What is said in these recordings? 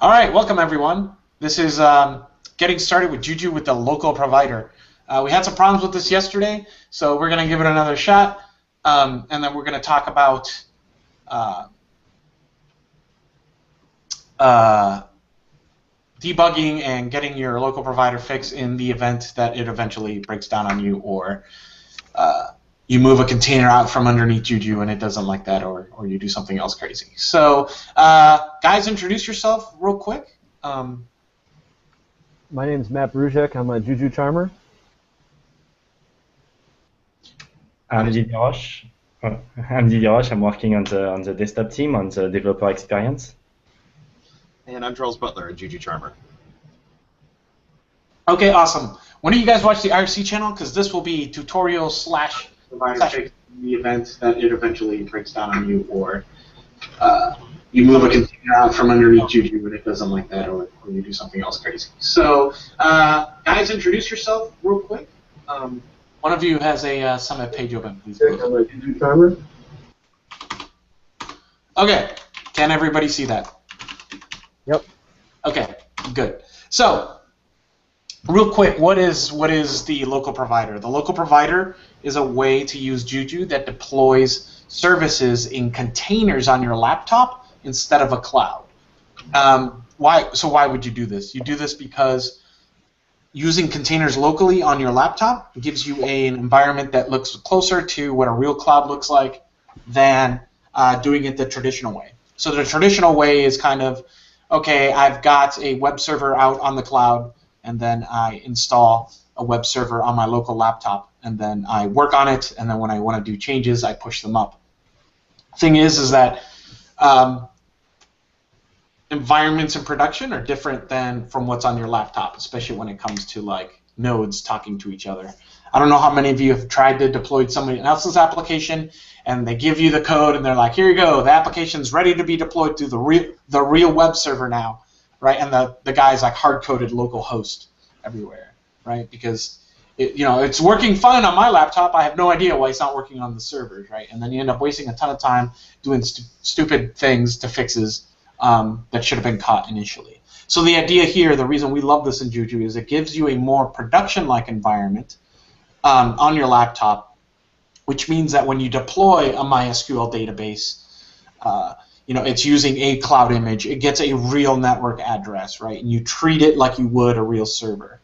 All right, welcome everyone. This is getting started with Juju with the local provider. We had some problems with this yesterday, so we're going to give it another shot, and then we're going to talk about debugging and getting your local provider fixed in the event that it eventually breaks down on you, or you move a container out from underneath Juju and it doesn't like that, or you do something else crazy. So, guys, introduce yourself real quick. My name's Matt Bruzek. I'm a Juju charmer. I'm Didier Roche. I'm working on the desktop team, on the developer experience. And I'm Charles Butler, a Juju charmer. Okay, awesome. When do you guys watch the IRC channel? Because this will be tutorial slash in the event that it eventually breaks down on you, or you move a container out from underneath Juju and it doesn't like that, or you do something else crazy. So, guys, introduce yourself real quick. One of you has a Summit page open, please. I'm a Juju charmer. Okay, can everybody see that? Yep. Okay, good. So, real quick, what is the local provider? The local provider is a way to use Juju that deploys services in containers on your laptop instead of a cloud. Why would you do this? You do this because using containers locally on your laptop gives you an environment that looks closer to what a real cloud looks like than doing it the traditional way. So the traditional way is kind of, okay, I've got a web server out on the cloud, and then I install a web server on my local laptop, and then I work on it, and then when I want to do changes, I push them up. Thing is that environments in production are different than from what's on your laptop, especially when it comes to like nodes talking to each other. I don't know how many of you have tried to deploy somebody else's application, and they give you the code, and they're like, here you go, the application's ready to be deployed to the real web server now, right? And the guy's like hard-coded local host everywhere, right? Because it's working fine on my laptop. I have no idea why it's not working on the servers, right? And then you end up wasting a ton of time doing stupid things to fixes that should have been caught initially. So the idea here, the reason we love this in Juju, is it gives you a more production-like environment on your laptop, which means that when you deploy a MySQL database, it's using a cloud image. It gets a real network address, right? And you treat it like you would a real server.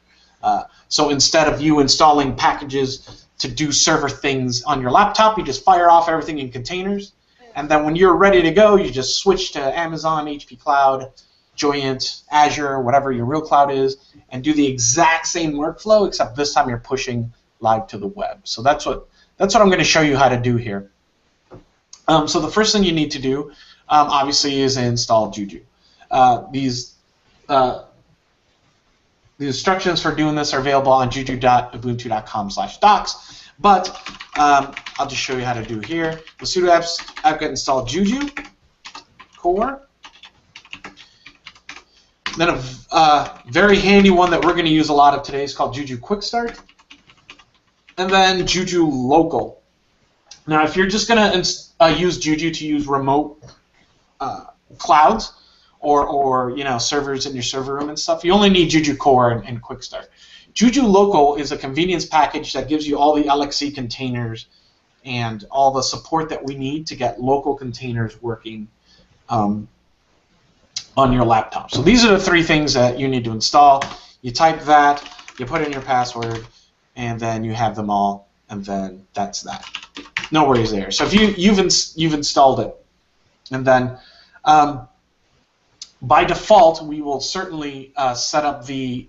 So instead of you installing packages to do server things on your laptop, you just fire off everything in containers. And then when you're ready to go, you just switch to Amazon, HP Cloud, Joyent, Azure, whatever your real cloud is, and do the exact same workflow, except this time you're pushing live to the web. So that's what I'm going to show you how to do here. So the first thing you need to do, obviously, is install Juju. The instructions for doing this are available on juju.ubuntu.com/docs, but I'll just show you how to do here. The sudo apt-get install Juju core. Then a very handy one that we're going to use a lot of today is called Juju Quickstart. And then Juju local. Now, if you're just going to use Juju to use remote clouds or servers in your server room and stuff, you only need Juju core and Quickstart. Juju local is a convenience package that gives you all the LXC containers and all the support that we need to get local containers working on your laptop. So these are the three things that you need to install. You type that, you put in your password, and then you have them all, and then that's that. No worries there. So if you've installed it, and then by default we will certainly set up the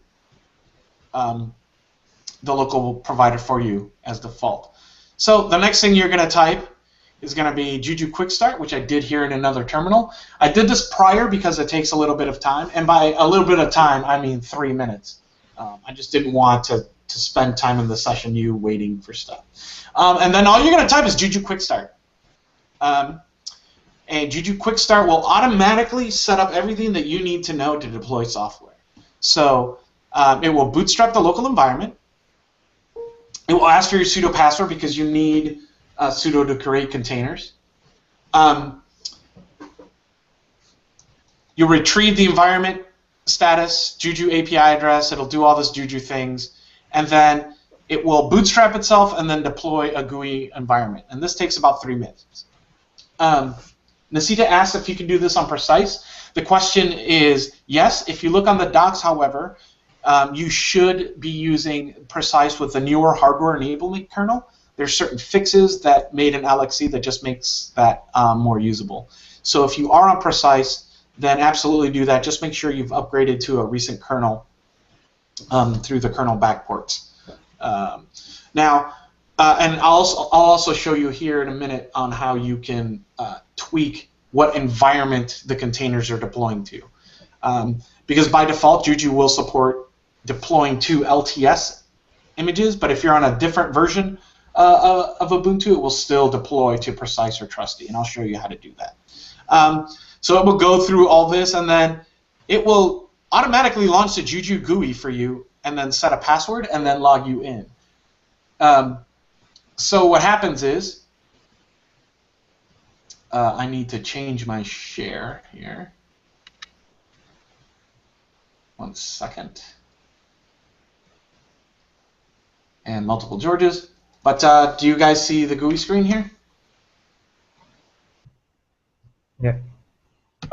local provider for you as default. So the next thing you're going to type is going to be Juju Quickstart, which I did here in another terminal. I did this prior because it takes a little bit of time, and by a little bit of time I mean 3 minutes. I just didn't want to spend time in the session you waiting for stuff. And then all you're going to type is Juju Quickstart. And Juju Quickstart will automatically set up everything that you need to know to deploy software. So it will bootstrap the local environment. It will ask for your sudo password because you need sudo to create containers. you retrieve the environment status, Juju API address, it'll do all this Juju things, and then it will bootstrap itself and then deploy a GUI environment. And this takes about 3 minutes. Nasita asks if you can do this on Precise. The question is yes. If you look on the docs, however, you should be using Precise with the newer hardware enablement kernel. There's certain fixes that made in LXC that just makes that more usable. So if you are on Precise, then absolutely do that. Just make sure you've upgraded to a recent kernel through the kernel backports. And I'll also show you here in a minute on how you can tweak what environment the containers are deploying to. Because by default, Juju will support deploying to LTS images, but if you're on a different version of Ubuntu, it will still deploy to Precise or Trusty, and I'll show you how to do that. So it will go through all this, and then it will automatically launch the Juju GUI for you, and then set a password, and then log you in. So what happens is, I need to change my share here. 1 second. And multiple Georges. But do you guys see the GUI screen here? Yeah.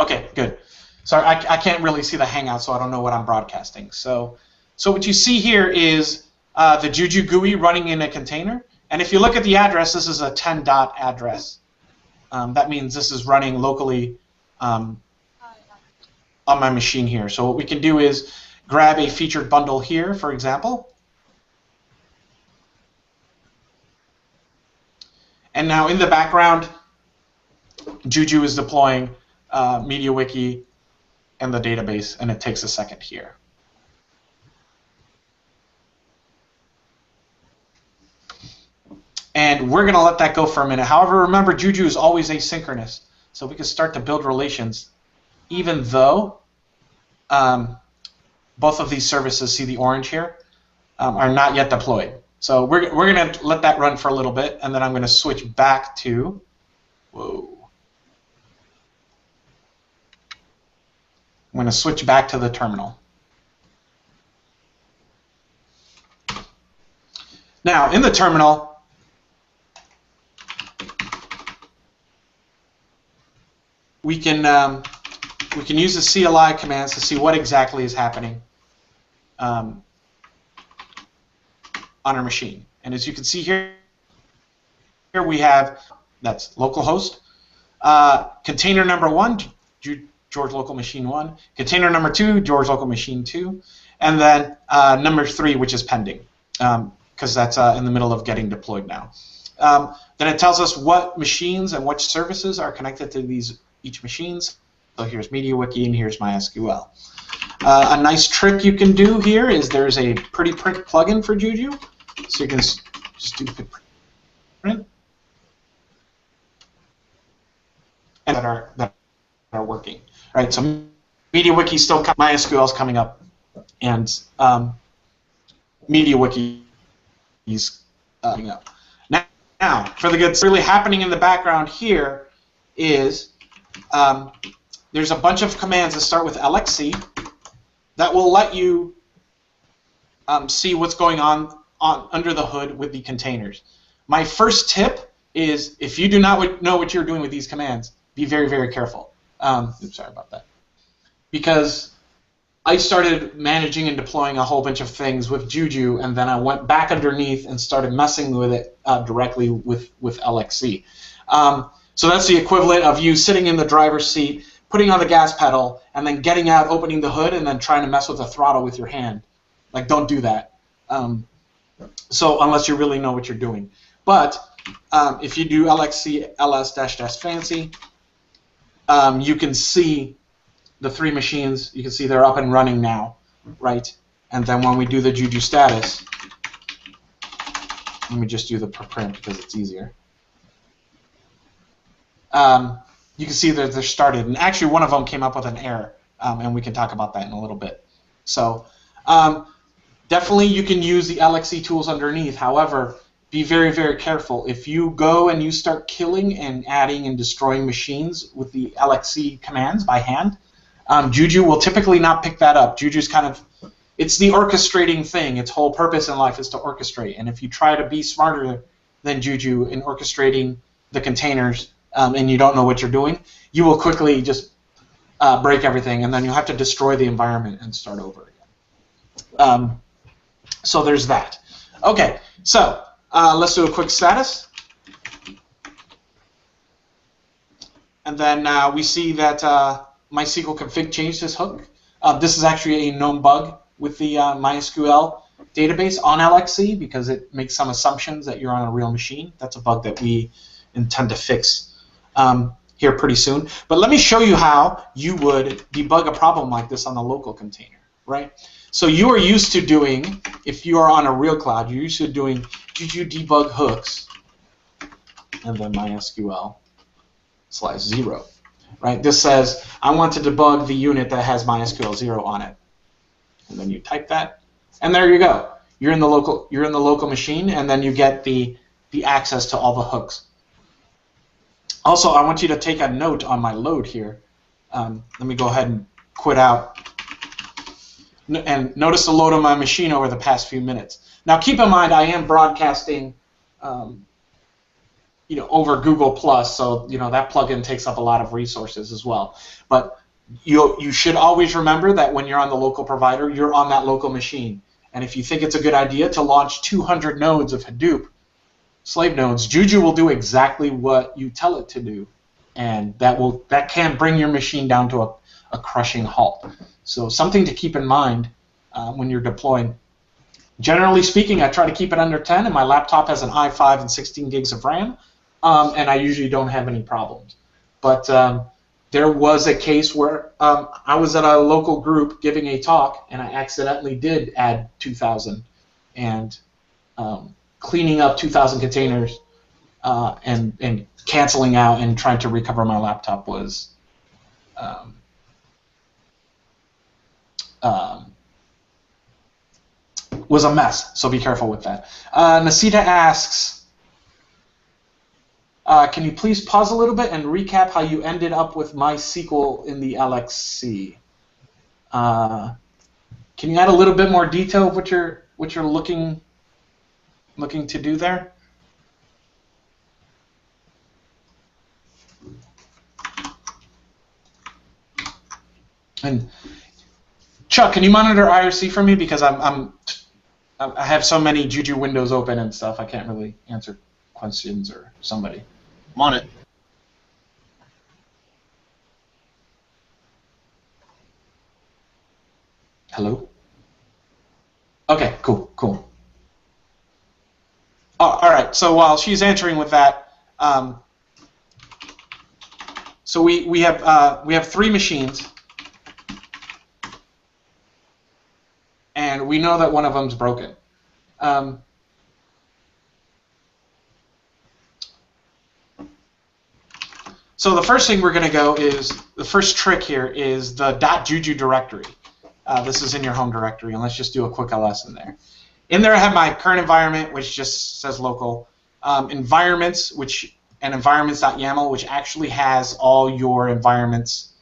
Okay, good. Sorry, I can't really see the Hangout, so I don't know what I'm broadcasting. So what you see here is the Juju GUI running in a container. And if you look at the address, this is a 10 dot address. That means this is running locally on my machine here. So what we can do is grab a featured bundle here, for example. And now in the background, Juju is deploying MediaWiki and the database, and it takes a second here. And we're going to let that go for a minute. However, remember, Juju is always asynchronous, so we can start to build relations, even though both of these services, see the orange here, are not yet deployed. So we're going to let that run for a little bit, and then I'm going to switch back to, I'm going to switch back to the terminal. Now, in the terminal, we can use the CLI commands to see what exactly is happening on our machine. And as you can see here we have, that's localhost, container number 1, George local machine 1, container number 2, George local machine 2, and then number 3, which is pending, because that's in the middle of getting deployed now. Then it tells us what machines and which services are connected to each machines. So here's MediaWiki and here's MySQL. A nice trick you can do here is there's a pretty print plugin for Juju. So you can just do print and that are working. Right, so MediaWiki still MySQL is coming up, and MediaWiki is coming up. Now, for the good, really happening in the background here is there's a bunch of commands that start with LXC that will let you see what's going on under the hood with the containers. My first tip is, if you do not know what you're doing with these commands, be very, very careful. Oops, sorry about that. Because I started managing and deploying a whole bunch of things with Juju, and then I went back underneath and started messing with it directly with LXC. So that's the equivalent of you sitting in the driver's seat, putting on the gas pedal, and then getting out, opening the hood, and then trying to mess with the throttle with your hand. Like, don't do that. So unless you really know what you're doing. But if you do LXC ls-fancy, you can see the 3 machines. You can see they're up and running now, right? And then when we do the Juju status, let me just do the print because it's easier. You can see that they're started, and actually one of them came up with an error, and we can talk about that in a little bit. So definitely you can use the LXC tools underneath. However, be very, very careful. If you go and you start killing and adding and destroying machines with the LXC commands by hand, Juju will typically not pick that up. Juju's kind of, it's the orchestrating thing. Its whole purpose in life is to orchestrate. And if you try to be smarter than Juju in orchestrating the containers and you don't know what you're doing, you will quickly just break everything, and then you'll have to destroy the environment and start over again. So there's that. Okay, so let's do a quick status. And then we see that MySQL config changed this hook. This is actually a known bug with the MySQL database on LXC because it makes some assumptions that you're on a real machine. That's a bug that we intend to fix here pretty soon. But let me show you how you would debug a problem like this on the local container, right? So you are used to doing, if you are on a real cloud, you're used to doing Juju debug hooks and then MySQL/0, right? This says, I want to debug the unit that has MySQL 0 on it. And then you type that, and there you go. You're in the local machine, and then you get the access to all the hooks. Also, I want you to take a note on my load here. Let me go ahead and quit out. And notice the load on my machine over the past few minutes. Now, keep in mind, I am broadcasting, over Google Plus, so that plugin takes up a lot of resources as well. But you should always remember that when you're on the local provider, you're on that local machine. And if you think it's a good idea to launch 200 nodes of Hadoop slave nodes, Juju will do exactly what you tell it to do, and that can bring your machine down to a crushing halt. So something to keep in mind when you're deploying. Generally speaking, I try to keep it under 10, and my laptop has an i5 and 16 gigs of RAM, and I usually don't have any problems. But there was a case where I was at a local group giving a talk, and I accidentally did add 2,000, and cleaning up 2,000 containers and canceling out and trying to recover my laptop was a mess, so be careful with that. Nasita asks, can you please pause a little bit and recap how you ended up with MySQL in the LXC? Can you add a little bit more detail of what you're looking to do there? And Chuck, can you monitor IRC for me, because I have so many Juju windows open and stuff, I can't really answer questions or somebody. I'm on it. Hello? Okay, cool. All right, so while she's answering with that, so we have 3 machines, and we know that one of them's broken. So the first thing we're going to go is, the first trick here is the .juju directory. This is in your home directory, and let's just do a quick ls in there. In there I have my current environment, which just says local. Environments, and environments.yaml, which actually has all your environments.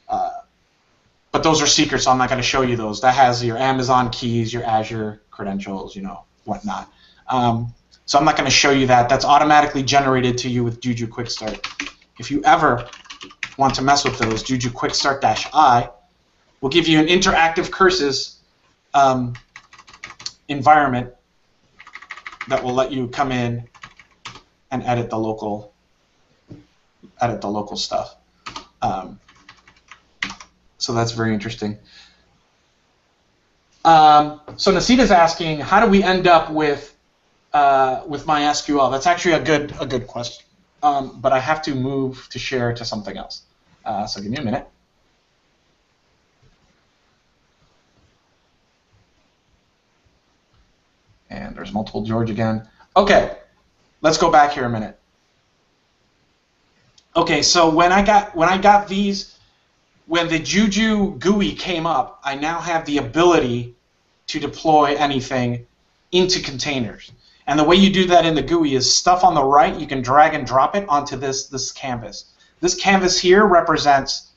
But those are secrets, so I'm not going to show you those. That has your Amazon keys, your Azure credentials, whatnot. So I'm not going to show you that. That's automatically generated to you with Juju Quickstart. If you ever want to mess with those, Juju Quickstart-I will give you an interactive curses environment that will let you come in and edit the local stuff. So that's very interesting. So Nasita's asking, how do we end up with MySQL? That's actually a good question. But I have to move to share to something else. So give me a minute. And there's multiple George again. Okay, let's go back here a minute. Okay, so when I got these, when the Juju GUI came up, I now have the ability to deploy anything into containers. And the way you do that in the GUI is stuff on the right, you can drag and drop it onto this canvas. This canvas here represents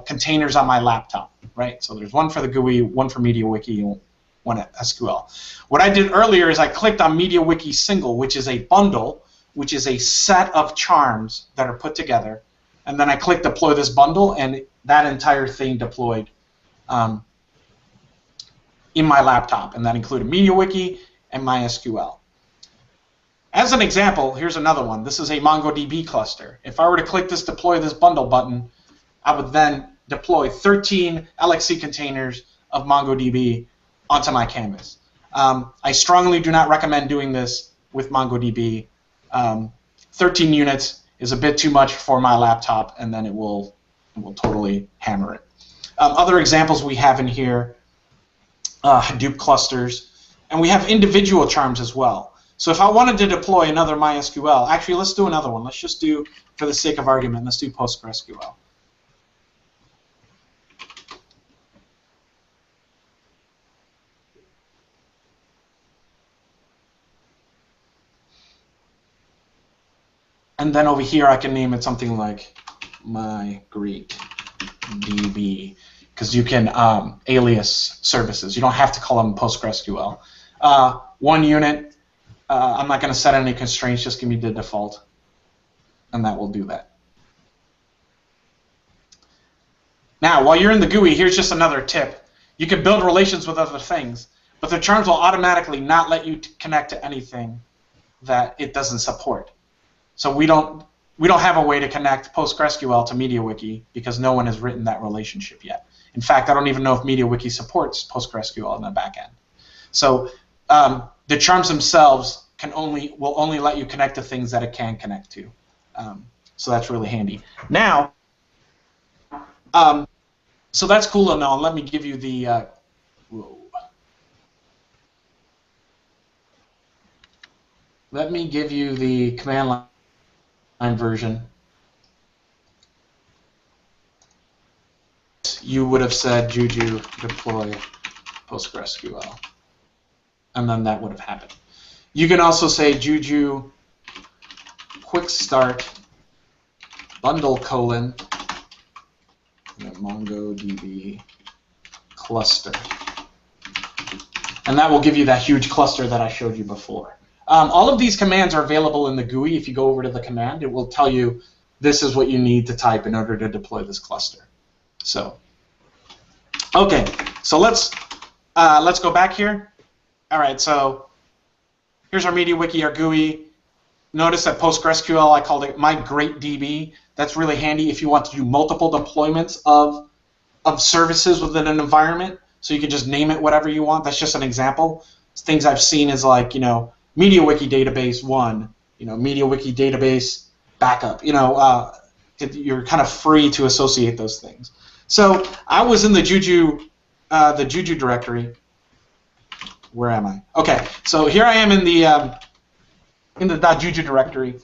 containers on my laptop, right? So there's one for the GUI, one for MediaWiki, and one at SQL. What I did earlier is I clicked on MediaWiki single, which is a bundle, which is a set of charms that are put together, and then I clicked deploy this bundle, and that entire thing deployed in my laptop, and that included MediaWiki and MySQL. As an example, here's another one. This is a MongoDB cluster. If I were to click this deploy this bundle button, I would then deploy 13 LXC containers of MongoDB onto my canvas. I strongly do not recommend doing this with MongoDB. 13 units is a bit too much for my laptop, and then it will totally hammer it. Other examples we have in here, Hadoop clusters, and we have individual charms as well. So if I wanted to deploy another MySQL, actually let's do another one. Let's just do, for the sake of argument, let's do PostgreSQL. And then over here I can name it something like my great DB, because you can alias services. You don't have to call them PostgreSQL. 1 unit. I'm not going to set any constraints. Just give me the default, and that will do that. Now, while you're in the GUI, here's just another tip. You can build relations with other things, but the charms will automatically not let you connect to anything that it doesn't support. So we don't have a way to connect PostgreSQL to MediaWiki because no one has written that relationship yet. In fact, I don't even know if MediaWiki supports PostgreSQL in the back end. So the charms themselves will only let you connect to things that it can connect to. So that's really handy. Now, so that's cool and all. Let me give you the let me give you the command line version. You would have said Juju deploy PostgreSQL, and then that would have happened. You can also say Juju Quickstart bundle : MongoDB cluster, and that will give you that huge cluster that I showed you before. All of these commands are available in the GUI. If you go over to the command, it will tell you this is what you need to type in order to deploy this cluster. So, okay, so let's go back here. All right, so here's our MediaWiki, our GUI. Notice that PostgreSQL, I called it my great DB. That's really handy if you want to do multiple deployments of services within an environment. So you can just name it whatever you want. That's just an example. Things I've seen is like, MediaWiki database 1, MediaWiki database backup. You're kind of free to associate those things. So I was in the Juju directory. Where am I? Okay, so here I am in the .juju directory,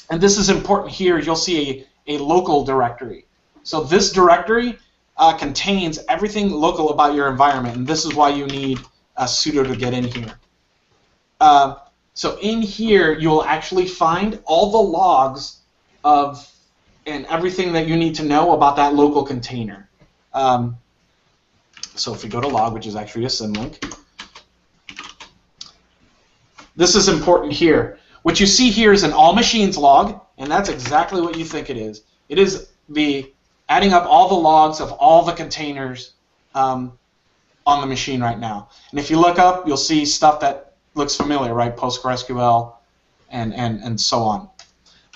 and this is important here. You'll see a local directory. So this directory contains everything local about your environment, and this is why you need a sudo to get in here. So in here, you'll actually find all the logs and everything that you need to know about that local container. So if we go to log, which is actually a symlink, this is important here. What you see here is an all machines log, and that's exactly what you think it is. It is the adding up all the logs of all the containers on the machine right now. And if you look up, you'll see stuff that looks familiar, right? PostgreSQL and so on.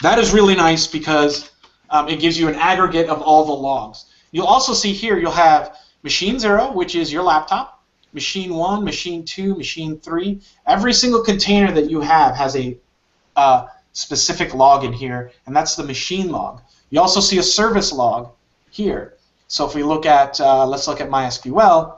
That is really nice because it gives you an aggregate of all the logs. You'll also see here you'll have machine 0, which is your laptop, machine 1, machine 2, machine 3. Every single container that you have has a specific log in here, and that's the machine log. You also see a service log here. So if we look at, let's look at MySQL.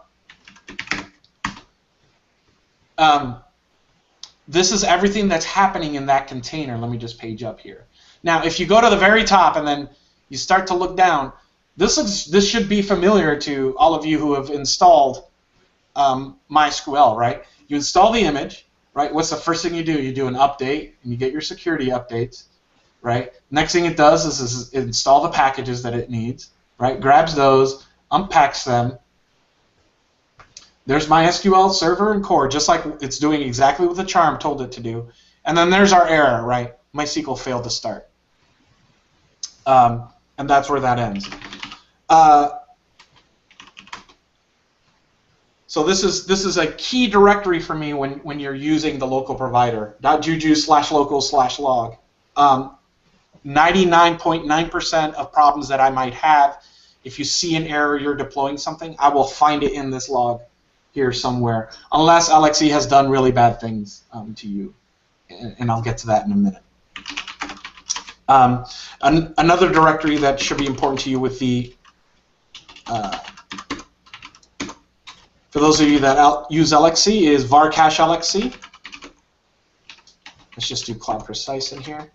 This is everything that's happening in that container. Let me just page up here. Now, if you go to the very top and then you start to look down, this should be familiar to all of you who have installed MySQL, right? You install the image, right? What's the first thing you do? You do an update, and you get your security updates, right? Next thing it does is install the packages that it needs, right? Grabs those, unpacks them. There's my SQL server and core, just like it's doing exactly what the charm told it to do. And then there's our error, right? MySQL failed to start. And that's where that ends. So this is a key directory for me when you're using the local provider. .juju/local/log. 99.9% of problems that I might have, if you see an error, you're deploying something, I will find it in this log here somewhere, unless LXC has done really bad things to you, and I'll get to that in a minute. Another directory that should be important to you with the for those of you that use LXC is var cache LXC. Let's just do cloud precise in here.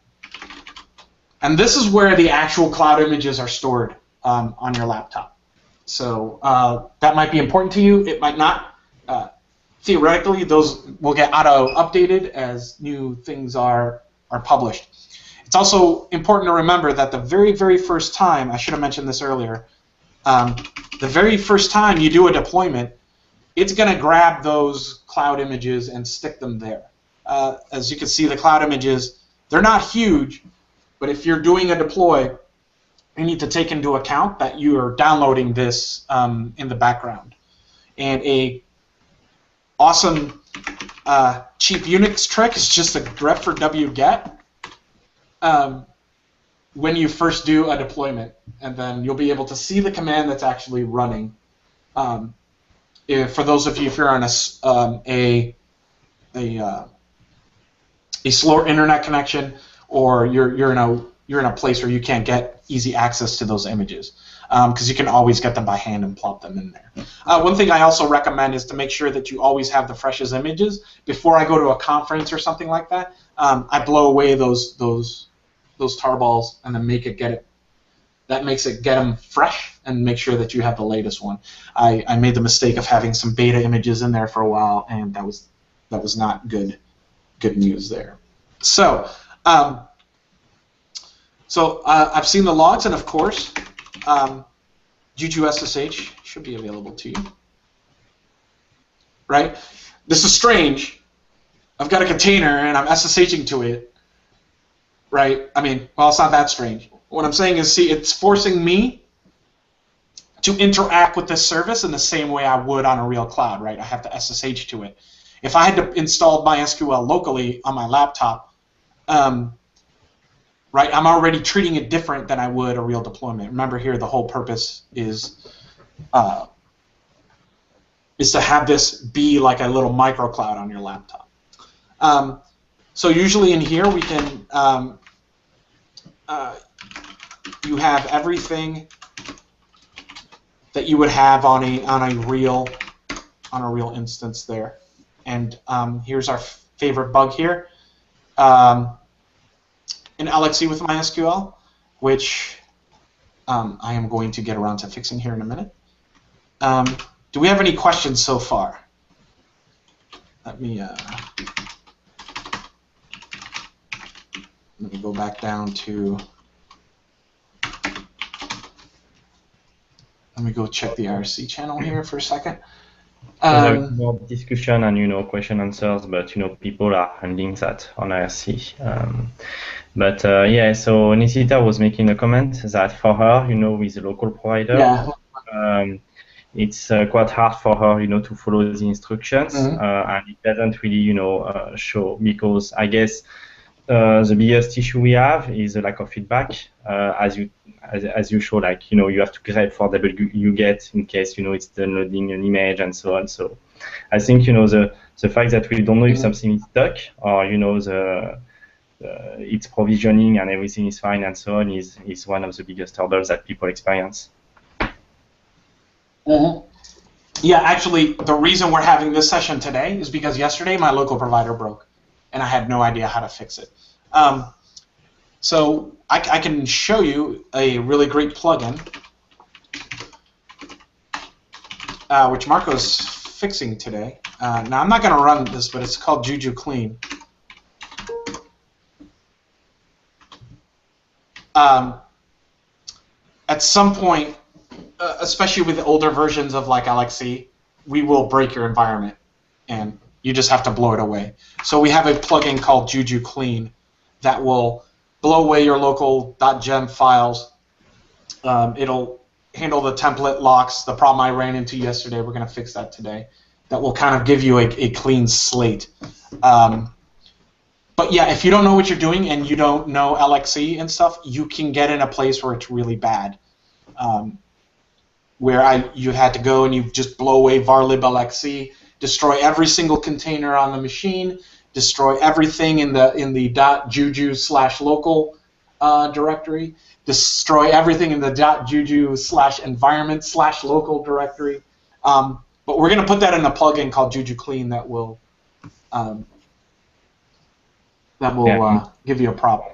And this is where the actual cloud images are stored on your laptop. So that might be important to you. It might not. Theoretically, those will get auto-updated as new things are published. It's also important to remember that the very, very first time, I should have mentioned this earlier, the very first time you do a deployment, it's going to grab those cloud images and stick them there. As you can see, the cloud images, they're not huge, but if you're doing a deploy, you need to take into account that you are downloading this in the background. And a awesome cheap Unix trick is just a grep for wget when you first do a deployment, and then you'll be able to see the command that's actually running. For those of you, if you're on a slower internet connection, or you're in a place where you can't get easy access to those images, because you can always get them by hand and plop them in there. One thing I also recommend is to make sure that you always have the freshest images. Before I go to a conference or something like that, I blow away those tarballs and then make it get it. That makes it get them fresh and make sure that you have the latest one. I made the mistake of having some beta images in there for a while, and that was not good news there. So I've seen the logs, and of course, Juju SSH should be available to you. Right? This is strange. I've got a container, and I'm SSHing to it. Right? I mean, well, it's not that strange. What I'm saying is, see, it's forcing me to interact with this service in the same way I would on a real cloud, right? I have to SSH to it. If I had to install MySQL locally on my laptop, right, I'm already treating it different than I would a real deployment. Remember here, the whole purpose is to have this be like a little microcloud on your laptop. So usually in here we can you have everything that you would have on a real instance there. And here's our favorite bug here in LXC with MySQL, which I am going to get around to fixing here in a minute. Do we have any questions so far? Let me go back down to. Let me go check the IRC channel here for a second. There is more discussion and question answers, but people are handling that on IRC. But yeah, so Nisita was making a comment that for her, with the local provider, Yeah. It's quite hard for her, to follow the instructions, and it doesn't really, show, because I guess the biggest issue we have is the lack of feedback. As you show, like you have to grep for wget in case it's downloading an image and so on. So I think the fact that we don't know if something is stuck or it's provisioning and everything is fine and so on is one of the biggest hurdles that people experience. Yeah, actually, the reason we're having this session today is because yesterday my local provider broke, and I had no idea how to fix it. So I can show you a really great plugin, which Marco's fixing today. Now, I'm not going to run this, but it's called Juju Clean. At some point, especially with the older versions of like LXC, we will break your environment, and you just have to blow it away. So we have a plugin called Juju Clean that will blow away your local .gem files. It'll handle the template locks, the problem I ran into yesterday. We're going to fix that today. That will kind of give you a clean slate. But yeah, if you don't know what you're doing and you don't know LXC and stuff, you can get in a place where it's really bad. Where you had to go and you just blow away varlib LXC, destroy every single container on the machine, destroy everything in the .juju/local directory, destroy everything in the .juju/environment/local directory. But we're going to put that in a plugin called Juju Clean that will give you a problem.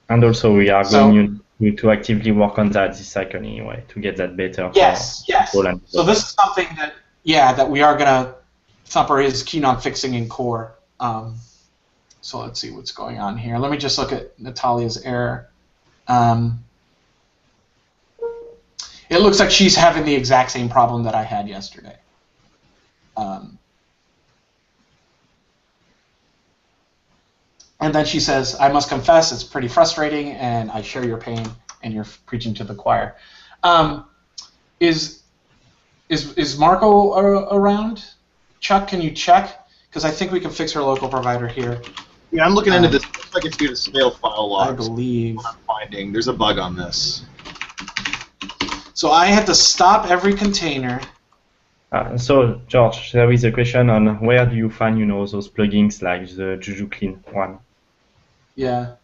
And also we are going to actively work on that this cycle anyway to get that better. Yes. So this is something that that we are gonna. Thumper is keen on fixing in core. So let's see what's going on here. Let me just look at Natalia's error. It looks like she's having the exact same problem that I had yesterday. And then she says, I must confess, it's pretty frustrating, and I share your pain, and you're preaching to the choir. Is Marco around? Chuck, can you check? Because I think we can fix her local provider here. Yeah, I'm looking into this. It looks like it's due to stale file logs. I believe. What I'm finding. There's a bug on this. So I had to stop every container. So, George, there is a question on where do you find, those plugins like the Juju Clean one? Yeah.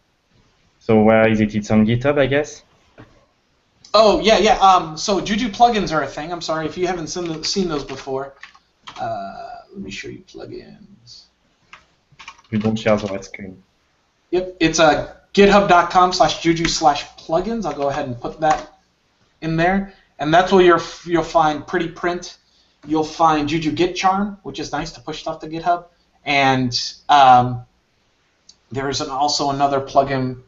So where is it? It's on GitHub, I guess? Oh, yeah. So Juju plugins are a thing. I'm sorry if you haven't seen those before. Let me show you plugins. You don't share the red screen. Yep, it's github.com/juju/plugins. I'll go ahead and put that in there. And that's where you'll find Pretty Print. You'll find Juju Git Charm, which is nice to push stuff to GitHub. And there's also another plugin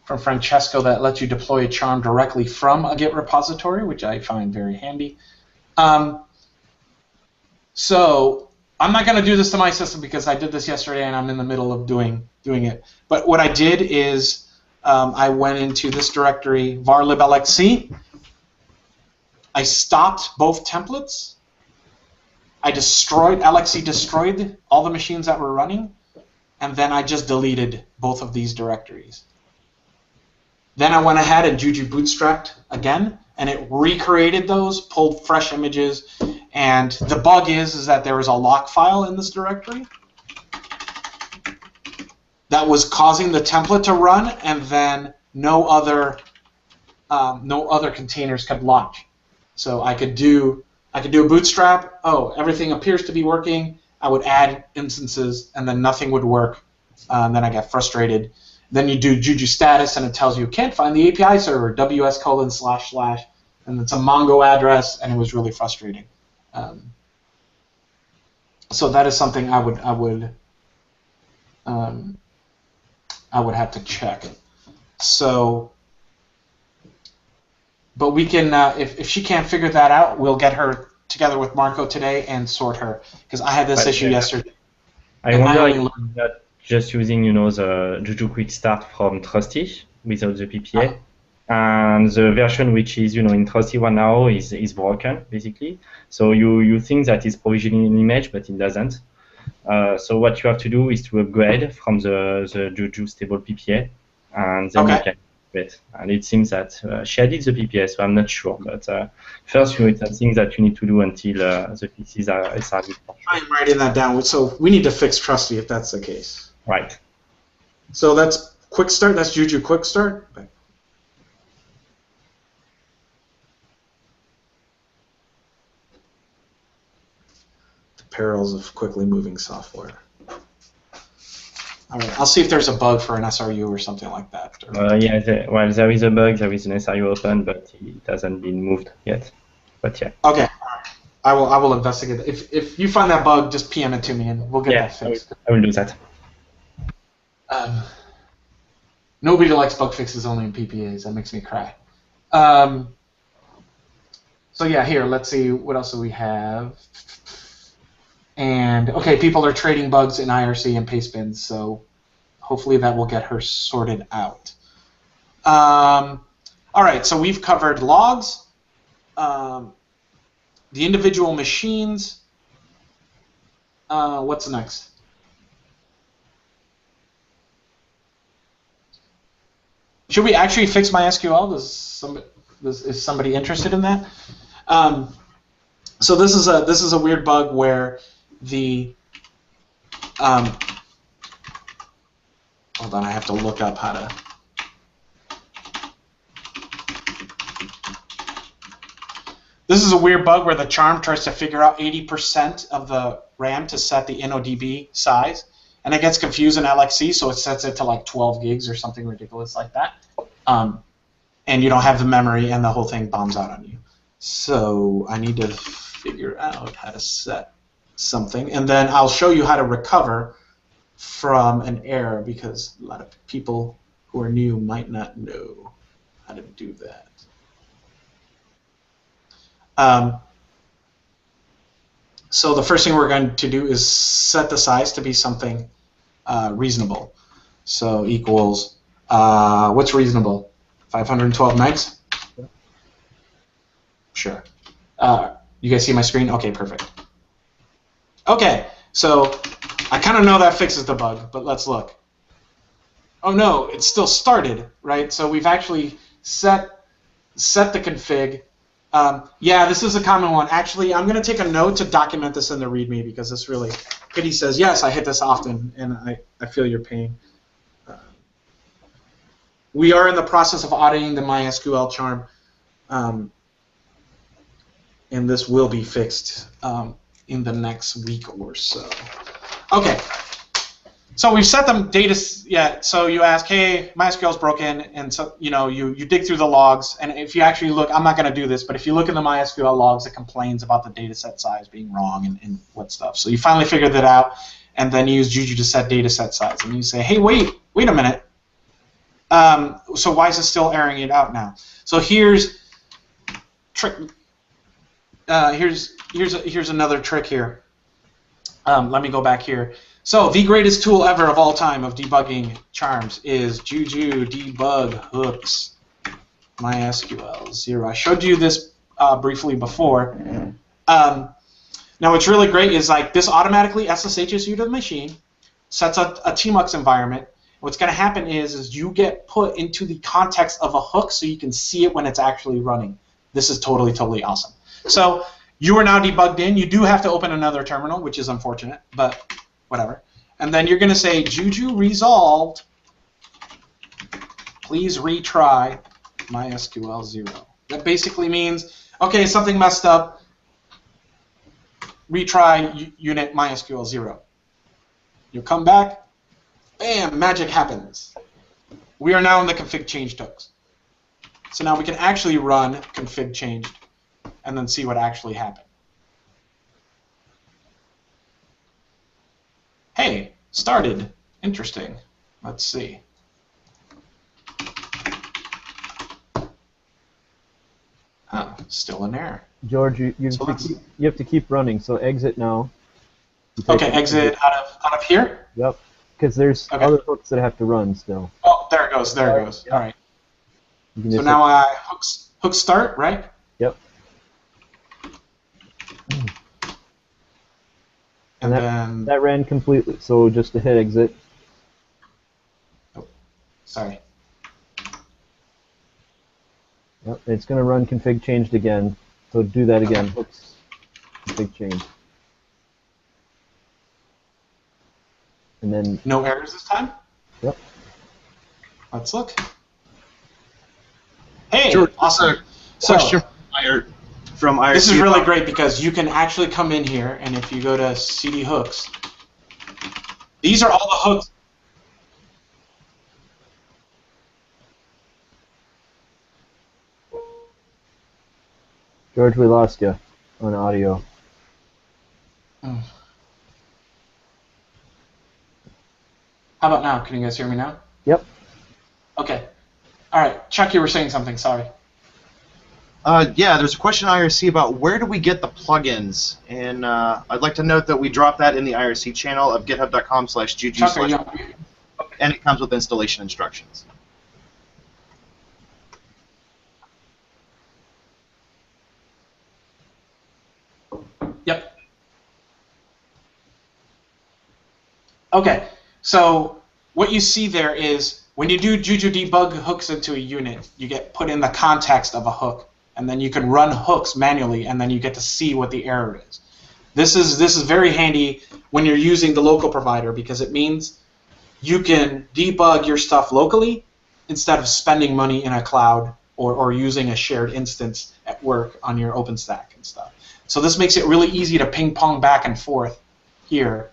from Francesco that lets you deploy a charm directly from a Git repository, which I find very handy. So I'm not going to do this to my system because I did this yesterday and I'm in the middle of doing it. But what I did is I went into this directory, varlib LXC. I stopped both templates. LXC destroyed all the machines that were running, and then I just deleted both of these directories. Then I went ahead and Juju bootstrapped again, and it recreated those, pulled fresh images, and the bug is that there was a lock file in this directory that was causing the template to run, and then no other containers could launch. So I could do a bootstrap. Oh, everything appears to be working. I would add instances, and then nothing would work. And then I got frustrated. Then you do Juju status, and it tells you can't find the API server, ws://, and it's a Mongo address, and it was really frustrating. So that is something I would have to check. So, but we can, if she can't figure that out, we'll get her together with Marco today and sort her, because I had this issue yesterday. I wonder if you're not just using, the Juju Quickstart from Trusty without the PPA, and the version which is, in Trusty 1 now is broken basically. So you think that it's provisioning an image, but it doesn't. So what you have to do is to upgrade from the Juju stable PPA, and then you can do it. And it seems that she added the PPA, so I'm not sure. But first, it's something that you need to do until the PCs are SRV. I'm writing that down. So we need to fix Trusty if that's the case. Right. So that's Quickstart. That's Juju Quickstart. Okay. The perils of quickly moving software. All right. I'll see if there's a bug for an SRU or something like that. Yeah. There is a bug. There is an SRU open, but it hasn't been moved yet. But yeah. Okay. I will investigate it. If you find that bug, just PM it to me and we'll get that fixed. I will do that. Nobody likes bug fixes only in PPAs. That makes me cry. So yeah, here, let's see, what else do we have? And, okay, people are trading bugs in IRC and paste bins, so hopefully that will get her sorted out. All right, so we've covered logs, the individual machines. What's next? Should we actually fix MySQL? Is somebody interested in that? So this is a weird bug where the hold on, I have to look up how to. This is a weird bug where the charm tries to figure out 80% of the RAM to set the InnoDB size, and it gets confused in LXC, so it sets it to like 12 gigs or something ridiculous like that. And you don't have the memory, and the whole thing bombs out on you. So I need to figure out how to set something, and then I'll show you how to recover from an error, because a lot of people who are new might not know how to do that. So the first thing we're going to do is set the size to be something reasonable. So equals, what's reasonable? 512 megs? Sure. You guys see my screen? Okay, perfect. Okay, so I kind of know that fixes the bug, but let's look. Oh no, it's still started, right? So we've actually set the config. Yeah, this is a common one. Actually, I'm going to take a note to document this in the README, because this really, Kitty says, yes, I hit this often, and I feel your pain. We are in the process of auditing the MySQL charm, and this will be fixed in the next week or so. Okay, so we've set them data. Yeah, so you ask, hey, MySQL's broken, and so you dig through the logs, and if you actually look, I'm not going to do this, but if you look in the MySQL logs, it complains about the data set size being wrong and what stuff. So you finally figured that out, and then you use Juju to set data set size, and you say, hey, wait a minute. So why is it still airing it out now? So here's trick. Here's another trick here. Let me go back here. So the greatest tool ever of all time of debugging charms is Juju Debug Hooks MySQL 0. I showed you this briefly before. Now what's really great is like this automatically SSHs you to the machine, sets a tmux environment. What's going to happen is you get put into the context of a hook so you can see it when it's actually running. This is totally awesome. So you are now debugged in. You do have to open another terminal, which is unfortunate, but whatever. And then you're going to say, Juju resolved. Please retry MySQL 0. That basically means, okay, something messed up. Retry unit MySQL 0. You'll come back. Bam, magic happens. We are now in the config changed hooks. So now we can actually run config changed and then see what actually happened. Hey, started. Interesting. Let's see. Oh, still an error. George, you have to keep running, so exit now. Okay, exit out of here? Yep, because there's other hooks that have to run still. Oh, there it goes, there it goes. Yep. All right. So now hook start, right? Yep. And then that ran completely, so just to hit exit. Oh, sorry. Yep, it's going to run config changed again. So do that again. Hooks config changed. And then no errors this time? Yep. Let's look. Hey, George, awesome. Question from IRC. This is really great because you can actually come in here, and if you go to CD hooks, these are all the hooks. George, we lost you on audio. How about now? Can you guys hear me now? Yep. Okay. All right. Chuck, you were saying something. Sorry. Yeah, there's a question in IRC about where do we get the plugins, and I'd like to note that we dropped that in the IRC channel of github.com/juju/, and it comes with installation instructions. Yep. Okay, so what you see there is when you do Juju debug hooks into a unit, you get put in the context of a hook, and then you can run hooks manually, and then you get to see what the error is. This is very handy when you're using the local provider because it means you can debug your stuff locally instead of spending money in a cloud or using a shared instance at work on your OpenStack and stuff. So this makes it really easy to ping pong back and forth here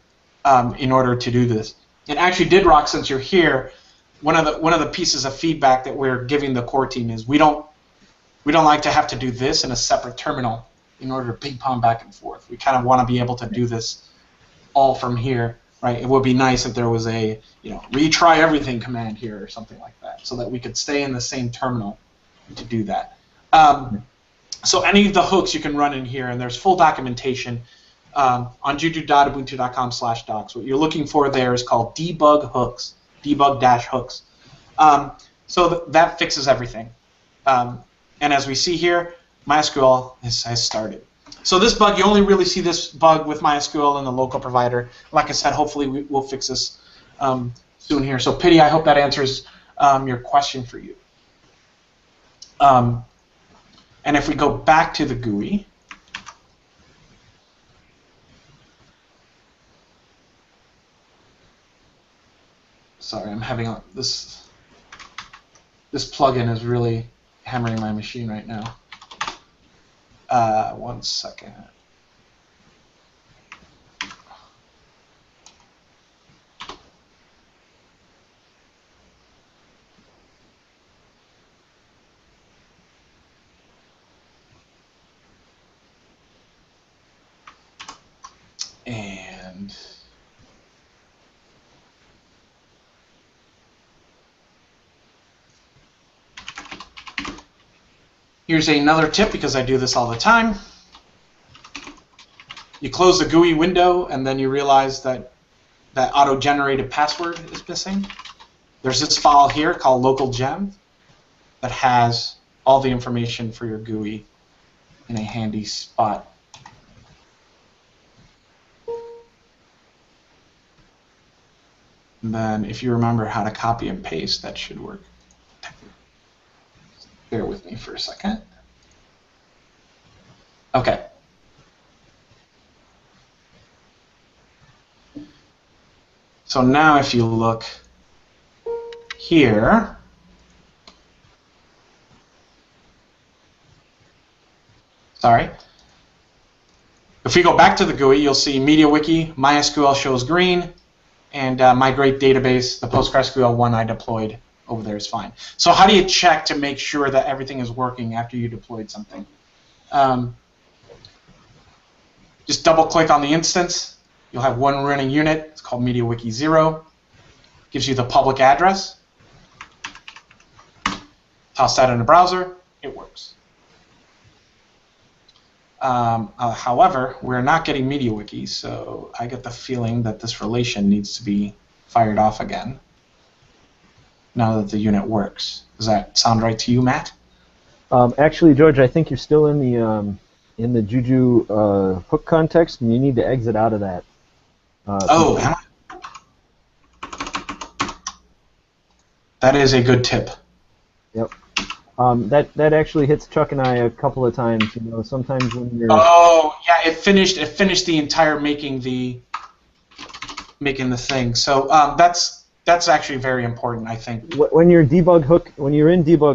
in order to do this. And actually, Didrock, since you're here, one of the pieces of feedback that we're giving the core team is we don't like to have to do this in a separate terminal in order to ping pong back and forth. We kind of want to be able to do this all from here, right? It would be nice if there was a retry everything command here or something like that, so that we could stay in the same terminal to do that. So any of the hooks you can run in here, and there's full documentation on juju.ubuntu.com/docs. What you're looking for there is called debug hooks, debug-hooks. So that fixes everything. And as we see here, MySQL has started. So this bug, you only really see this bug with MySQL and the local provider. Like I said, hopefully we'll fix this soon here. So Pity, I hope that answers your question for you. And if we go back to the GUI, sorry, I'm having this plugin is really hammering my machine right now. 1 second. And here's another tip because I do this all the time. You close the GUI window and then you realize that that auto-generated password is missing. There's this file here called local-gem that has all the information for your GUI in a handy spot. And then if you remember how to copy and paste, that should work. Bear with me for a second. Okay. So now if you look here, sorry. If we go back to the GUI, you'll see MediaWiki, MySQL shows green, and migrate database, the PostgreSQL one I deployed over there is fine. So how do you check to make sure that everything is working after you deployed something? Just double click on the instance. You'll have one running unit. It's called MediaWiki 0. Gives you the public address. Toss that in the browser. It works. However, we're not getting MediaWiki, so I get the feeling that this relation needs to be fired off again now that the unit works. Does that sound right to you, Matt? Actually, George, I think you're still in the Juju hook context, and you need to exit out of that. Oh, am I? That is a good tip. Yep. That actually hits Chuck and I a couple of times. You know, sometimes when you're. Oh yeah, it finished the entire making the thing. So that's actually very important, I think. When you're in debug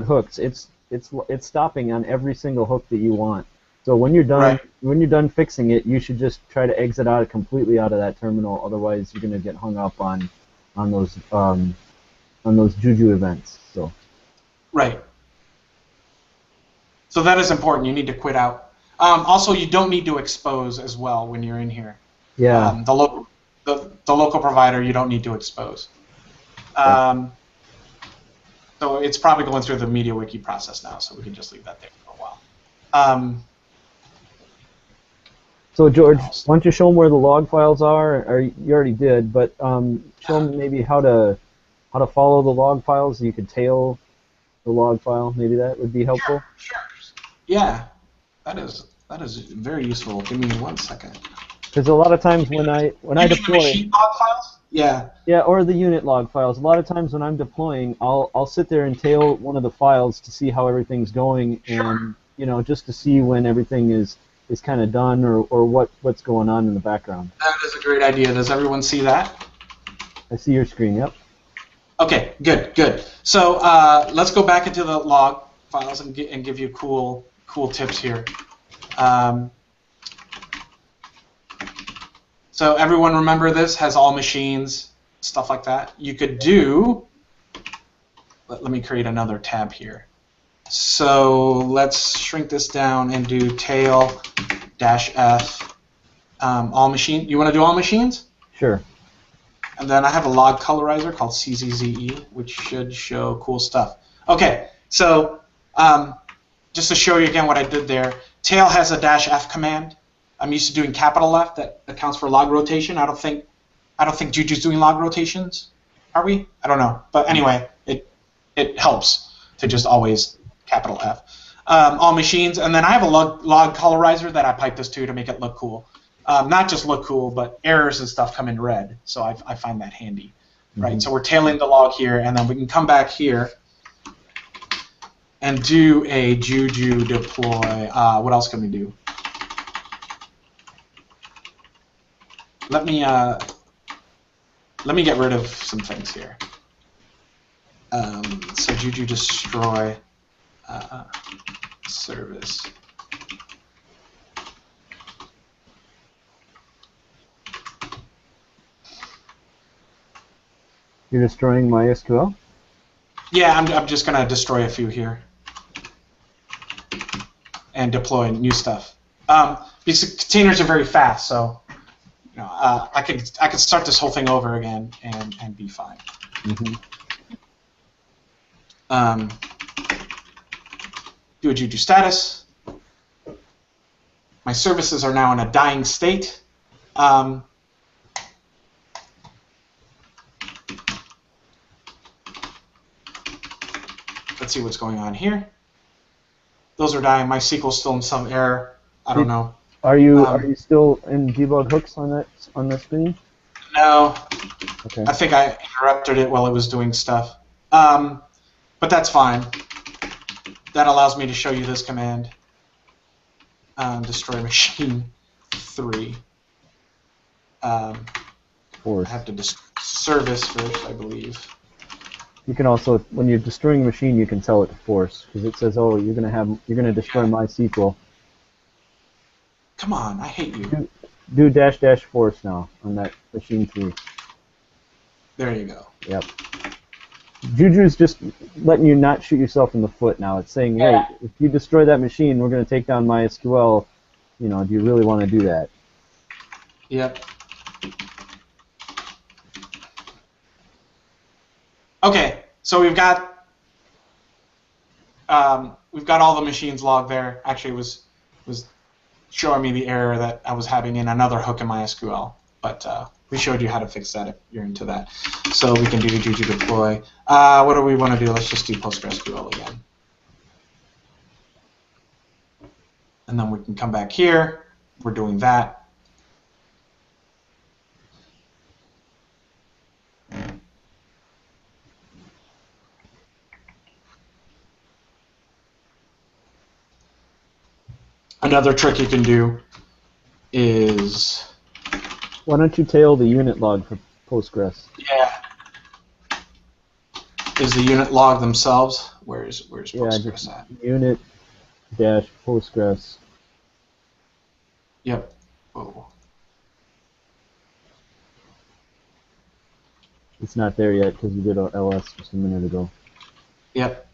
hooks, it's stopping on every single hook that you want. So when you're done fixing it, you should just try to exit out completely out of that terminal. Otherwise, you're going to get hung up on those Juju events. So. Right. So that is important. You need to quit out. Also, you don't need to expose as well when you're in here. Yeah. The local provider, you don't need to expose. So it's probably going through the MediaWiki process now, so we can just leave that there for a while. So George, why don't you show them where the log files are? Or you already did, but show them maybe how to follow the log files. So you could tail the log file. Maybe that would be helpful. Sure. Yeah, that is very useful. Give me 1 second. Because a lot of times when I deploy, machine log files? Yeah. Yeah, or the unit log files. A lot of times when I'm deploying, I'll sit there and tail one of the files to see how everything's going, and just to see when everything is kind of done or what's going on in the background. That is a great idea. Does everyone see that? I see your screen. Yep. Okay, good. So let's go back into the log files and give you cool tips here. So everyone remember this, has all machines, stuff like that. You could do, let me create another tab here. So let's shrink this down and do tail -f all machine. You want to do all machines? Sure. And then I have a log colorizer called CZZE, which should show cool stuff. Okay, so just to show you again what I did there, tail has a -f command. I'm used to doing capital F that accounts for log rotation. I don't think Juju's doing log rotations. Are we? I don't know. But anyway, it helps to just always capital F. All machines, and then I have a log colorizer that I pipe this to make it look cool. Not just look cool, but errors and stuff come in red, so I find that handy. Right. So we're tailing the log here, and then we can come back here and do a Juju deploy. What else can we do? Let me get rid of some things here. So Juju destroy service. You're destroying MySQL? Yeah, I'm just gonna destroy a few here and deploy new stuff. Because containers are very fast, so I could start this whole thing over again and be fine. Do a Juju status. My services are now in a dying state. Let's see what's going on here. Those are dying. My SQL's still in some error. I don't know. Are you still in debug hooks on that screen? No. Okay. I think I interrupted it while it was doing stuff. But that's fine. That allows me to show you this command. Destroy machine 3. Force. I have to destroy service first, I believe. You can also, when you're destroying a machine, you can tell it to force because it says, "Oh, you're gonna destroy MySQL." Come on, I hate you. Do -- force now on that machine 3. There you go. Yep. Juju's just letting you not shoot yourself in the foot now. It's saying, "Hey, if you destroy that machine, we're gonna take down MySQL. Do you really want to do that?" Yep. Okay, so we've got all the machines logged there. Actually, it was showing me the error that I was having in another hook in MySQL, but we showed you how to fix that if you're into that. So we can do Juju deploy. What do we want to do? Let's just do PostgreSQL again, and then we can come back here. We're doing that. Another trick you can do is... Why don't you tail the unit log for Postgres? Yeah. Is the unit log themselves? Where's Postgres at? Unit - Postgres. Yep. Whoa. It's not there yet because you did a ls just a minute ago. Yep.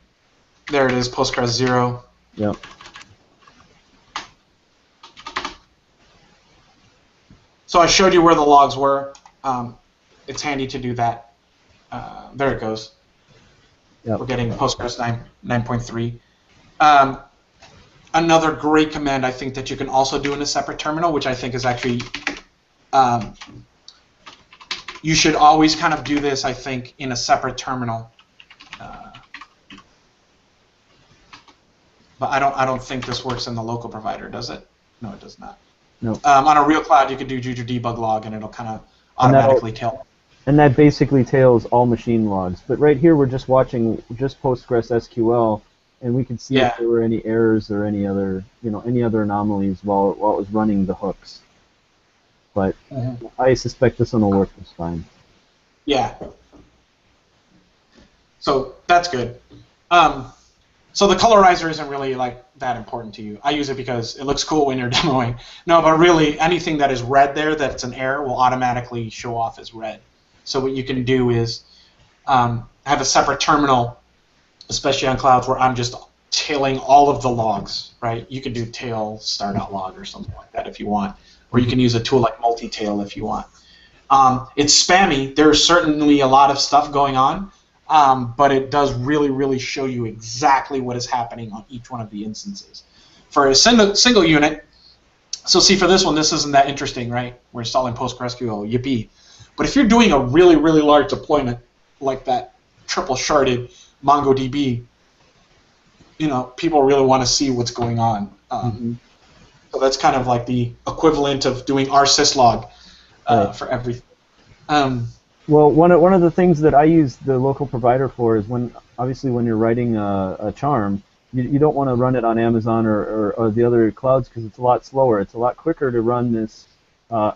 There it is, Postgres 0. Yep. So I showed you where the logs were. It's handy to do that. There it goes. Yep. We're getting Postgres 9.3. another great command I think that you can also do in a separate terminal, which I think is actually you should always kind of do this, I think, in a separate terminal. But I don't think this works in the local provider, does it? No, it does not. No. On a real cloud, you could do Juju debug log, and it'll kind of automatically tail. And that basically tails all machine logs. But right here, we're just watching just Postgres SQL, and we can see if there were any errors or any other anomalies while it was running the hooks. But I suspect this one will work just fine. Yeah. So that's good. So the colorizer isn't really like that important to you. I use it because it looks cool when you're demoing. No, but really anything that is red there that's an error will automatically show off as red. So what you can do is have a separate terminal, especially on clouds, where I'm just tailing all of the logs, right? You can do tail start.log or something like that if you want. Or you can use a tool like multi-tail if you want. It's spammy. There's certainly a lot of stuff going on, but it does really, really show you exactly what is happening on each one of the instances. For a single unit, so see for this one, this isn't that interesting, right? We're installing PostgreSQL, yippee. But if you're doing a really, really large deployment like that triple sharded MongoDB, people really want to see what's going on. So that's kind of like the equivalent of doing rsyslog for everything. Well, one of the things that I use the local provider for is obviously when you're writing a charm, you don't want to run it on Amazon or the other clouds because it's a lot slower. It's a lot quicker to run this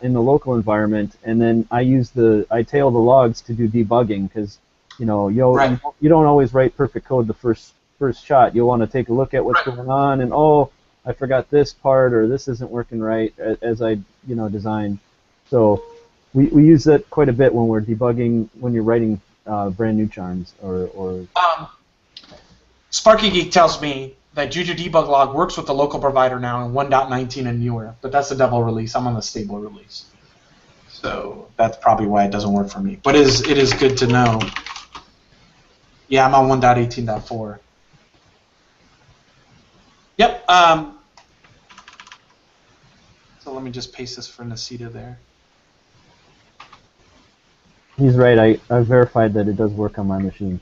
in the local environment, and then I tail the logs to do debugging because you don't always write perfect code the first shot. You'll want to take a look at what's going on and I forgot this part or this isn't working right as I designed. So we use that quite a bit when we're debugging when you're writing brand new charms or. Sparky Geek tells me that Juju debug log works with the local provider now in 1.19 and newer, but that's the double release. I'm on the stable release, so that's probably why it doesn't work for me. But it is good to know. Yeah, I'm on 1.18.4. Yep. So let me just paste this for Nasita there. He's right. I verified that it does work on my machine.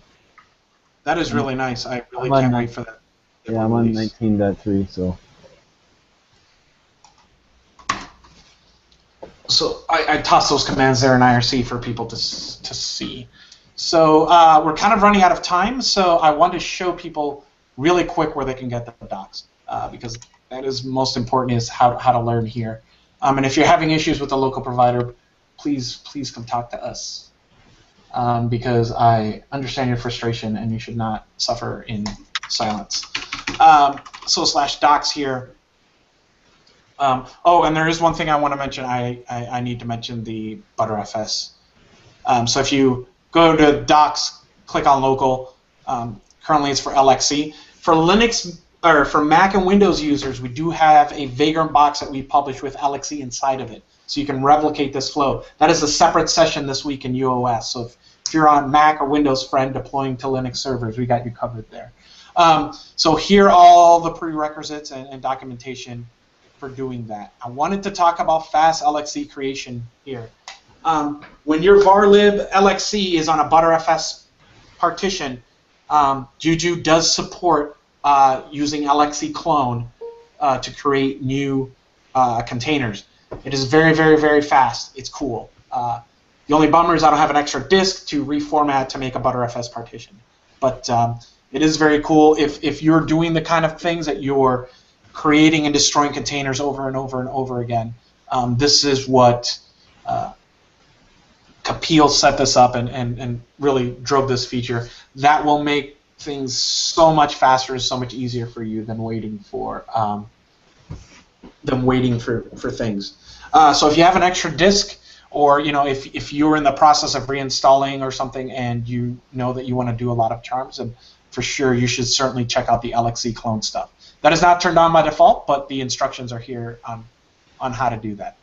That is really nice. I really can't wait for that. Yeah, I'm on 19.3, so. So I tossed those commands there in IRC for people to see. So we're kind of running out of time, so I want to show people really quick where they can get the docs because that is most important is how to learn here. And if you're having issues with the local provider, please come talk to us because I understand your frustration and you should not suffer in silence. So /docs here. And there is one thing I want to mention. I need to mention the Btrfs. So if you go to docs, click on local. Currently it's for LXC. For Linux or for Mac and Windows users, we do have a Vagrant box that we publish with LXC inside of it. So you can replicate this flow. That is a separate session this week in UOS. So if you're on Mac or Windows Friend deploying to Linux servers, we got you covered there. So here are all the prerequisites and documentation for doing that. I wanted to talk about fast LXC creation here. When your varlib LXC is on a Btrfs partition, Juju does support using LXC clone to create new containers. It is very, very, very fast. It's cool. The only bummer is I don't have an extra disk to reformat to make a Btrfs partition. But it is very cool. If you're doing the kind of things that you're creating and destroying containers over and over and over again, this is what Kapil set this up and really drove this feature. That will make things so much faster and so much easier for you than waiting for things. So if you have an extra disk, or if you're in the process of reinstalling or something, and you know that you want to do a lot of charms, and for sure you should certainly check out the LXC clone stuff. That is not turned on by default, but the instructions are here on how to do that.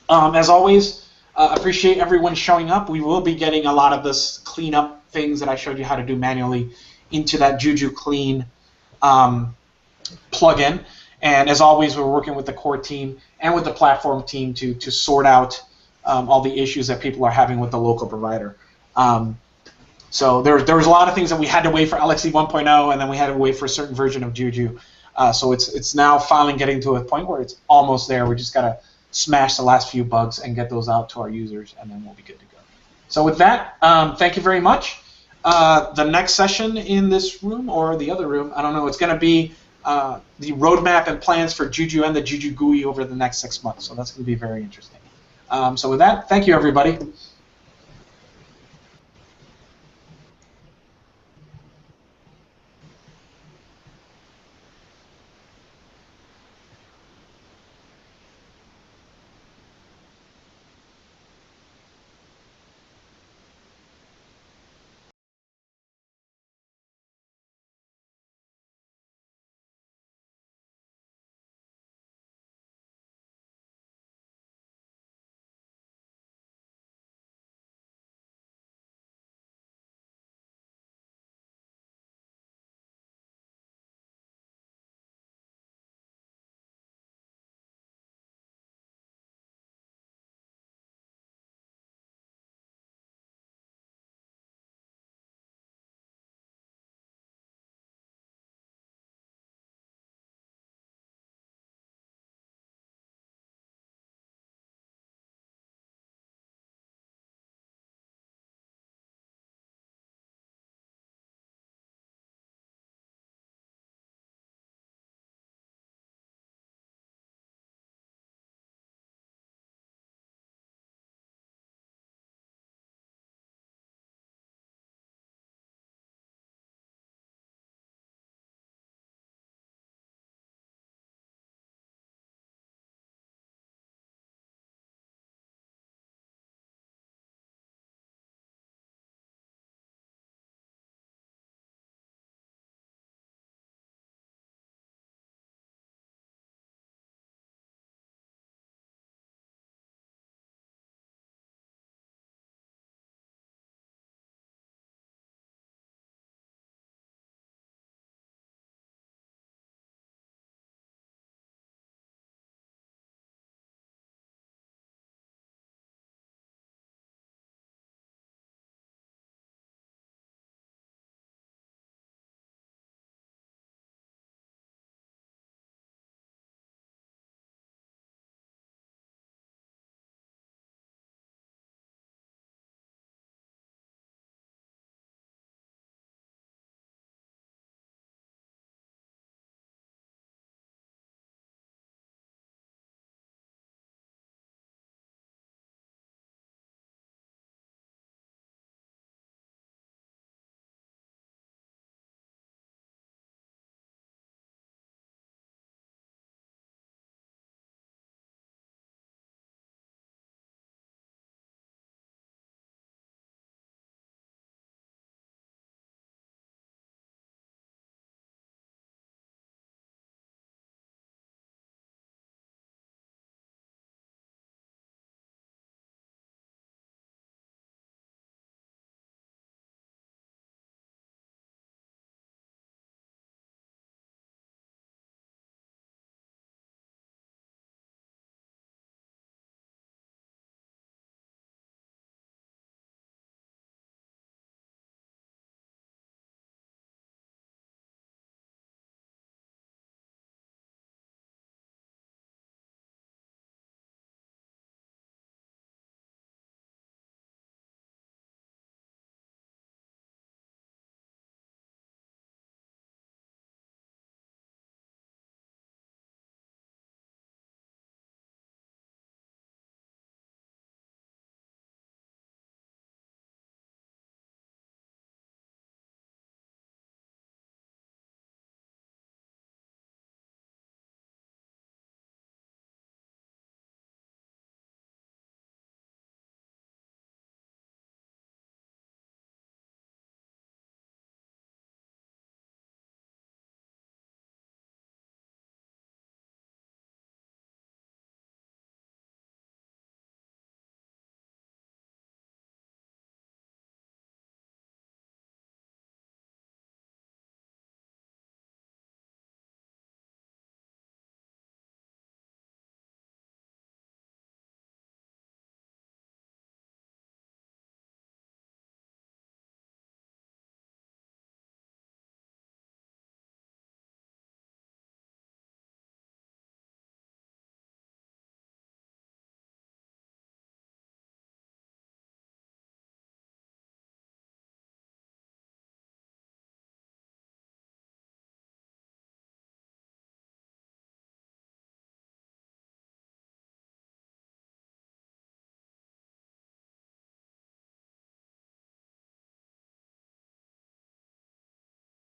As always, appreciate everyone showing up. We will be getting a lot of this cleanup things that I showed you how to do manually into that Juju Clean plugin. And as always, we're working with the core team and with the platform team to sort out all the issues that people are having with the local provider. So there was a lot of things that we had to wait for LXC 1.0, and then we had to wait for a certain version of Juju. So it's now finally getting to a point where it's almost there. We just got to smash the last few bugs and get those out to our users, and then we'll be good to go. So with that, thank you very much. The next session in this room or the other room, I don't know, it's going to be the roadmap and plans for Juju and the Juju GUI over the next 6 months. So that's going to be very interesting. So with that, thank you, everybody.